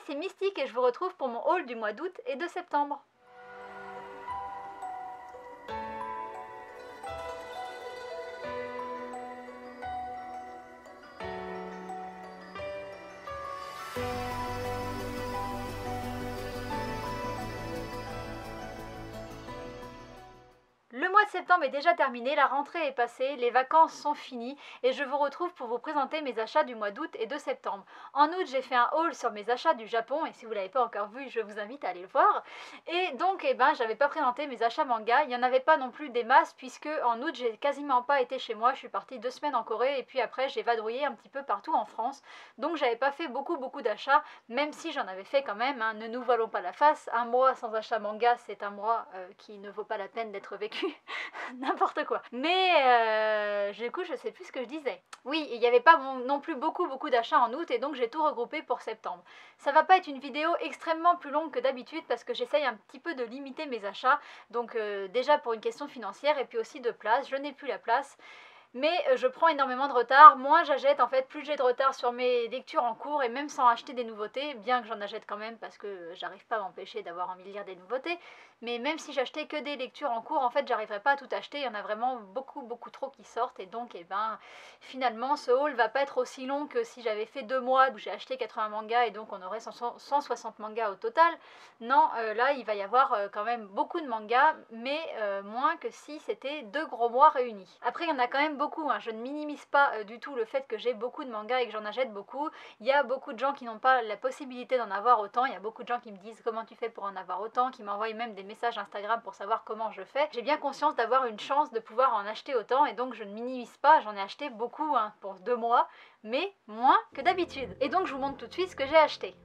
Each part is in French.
c'est Mystique et je vous retrouve pour mon haul du mois d'août et de septembre. Le mois de septembre est déjà terminé, la rentrée est passée, les vacances sont finies et je vous retrouve pour vous présenter mes achats du mois d'août et de septembre. En août, j'ai fait un haul sur mes achats du Japon et si vous ne l'avez pas encore vu, je vous invite à aller le voir. Et donc, j'avais pas présenté mes achats manga, il n'y en avait pas non plus des masses puisque en août, j'ai quasiment pas été chez moi, je suis partie 2 semaines en Corée et puis après, j'ai vadrouillé un petit peu partout en France. Donc, j'avais pas fait beaucoup d'achats, même si j'en avais fait quand même, hein. Ne nous voilons pas la face, un mois sans achat manga, c'est un mois qui ne vaut pas la peine d'être vécu. N'importe quoi. Mais du coup, je sais plus ce que je disais. Oui, il n'y avait pas non plus beaucoup d'achats en août et donc j'ai tout regroupé pour septembre. Ça va pas être une vidéo extrêmement plus longue que d'habitude parce que j'essaye un petit peu de limiter mes achats. Donc déjà pour une question financière et puis aussi de place. Je n'ai plus la place. Mais je prends énormément de retard, moins j'achète en fait, plus j'ai de retard sur mes lectures en cours et même sans acheter des nouveautés, bien que j'en achète quand même parce que j'arrive pas à m'empêcher d'avoir envie de lire des nouveautés, mais même si j'achetais que des lectures en cours, en fait j'arriverais pas à tout acheter, il y en a vraiment beaucoup trop qui sortent et donc finalement ce haul va pas être aussi long que si j'avais fait 2 mois où j'ai acheté 80 mangas et donc on aurait 160 mangas au total. Non, là il va y avoir quand même beaucoup de mangas, mais moins que si c'était 2 gros mois réunis. Après il y en a quand même beaucoup, hein. Je ne minimise pas du tout le fait que j'ai beaucoup de mangas et que j'en achète beaucoup. Il y a beaucoup de gens qui n'ont pas la possibilité d'en avoir autant, il y a beaucoup de gens qui me disent comment tu fais pour en avoir autant, qui m'envoient même des messages Instagram pour savoir comment je fais. J'ai bien conscience d'avoir une chance de pouvoir en acheter autant et donc je ne minimise pas, j'en ai acheté beaucoup pour 2 mois, mais moins que d'habitude. Et donc je vous montre tout de suite ce que j'ai acheté.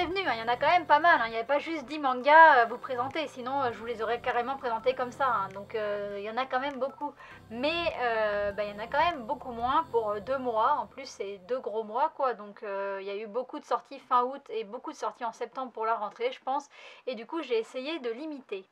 prévenu, hein, il y en a quand même pas mal, hein. Il n'y avait pas juste 10 mangas à vous présenter, sinon je vous les aurais carrément présentés comme ça, hein. Donc il y en a quand même beaucoup. Mais il y en a quand même beaucoup moins pour 2 mois, en plus c'est 2 gros mois quoi, donc il y a eu beaucoup de sorties fin août et beaucoup de sorties en septembre pour la rentrée je pense, et du coup j'ai essayé de limiter.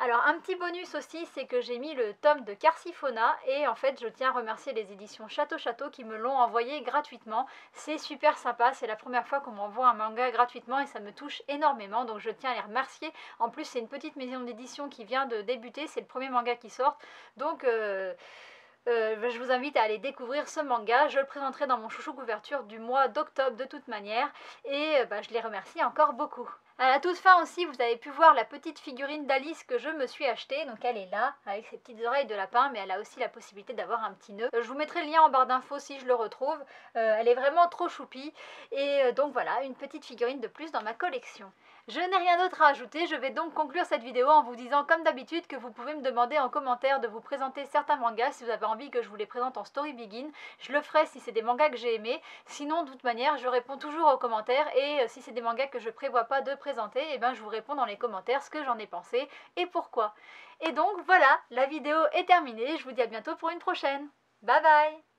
Alors un petit bonus aussi, c'est que j'ai mis le tome de Carsifona et en fait je tiens à remercier les éditions Château Château qui me l'ont envoyé gratuitement. C'est super sympa, c'est la première fois qu'on m'envoie un manga gratuitement et ça me touche énormément, donc je tiens à les remercier. En plus c'est une petite maison d'édition qui vient de débuter, c'est le premier manga qui sort, donc je vous invite à aller découvrir ce manga. Je le présenterai dans mon chouchou couverture du mois d'octobre de toute manière et je les remercie encore beaucoup. À la toute fin aussi, vous avez pu voir la petite figurine d'Alice que je me suis achetée. Donc elle est là, avec ses petites oreilles de lapin, mais elle a aussi la possibilité d'avoir un petit nœud. Je vous mettrai le lien en barre d'infos si je le retrouve. Elle est vraiment trop choupie. Et donc voilà, une petite figurine de plus dans ma collection. Je n'ai rien d'autre à ajouter, je vais donc conclure cette vidéo en vous disant comme d'habitude que vous pouvez me demander en commentaire de vous présenter certains mangas si vous avez envie que je vous les présente en Story Begin. Je le ferai si c'est des mangas que j'ai aimés, sinon de toute manière je réponds toujours aux commentaires et si c'est des mangas que je prévois pas de présenter, je vous réponds dans les commentaires ce que j'en ai pensé et pourquoi. Et donc voilà, la vidéo est terminée, je vous dis à bientôt pour une prochaine. Bye bye.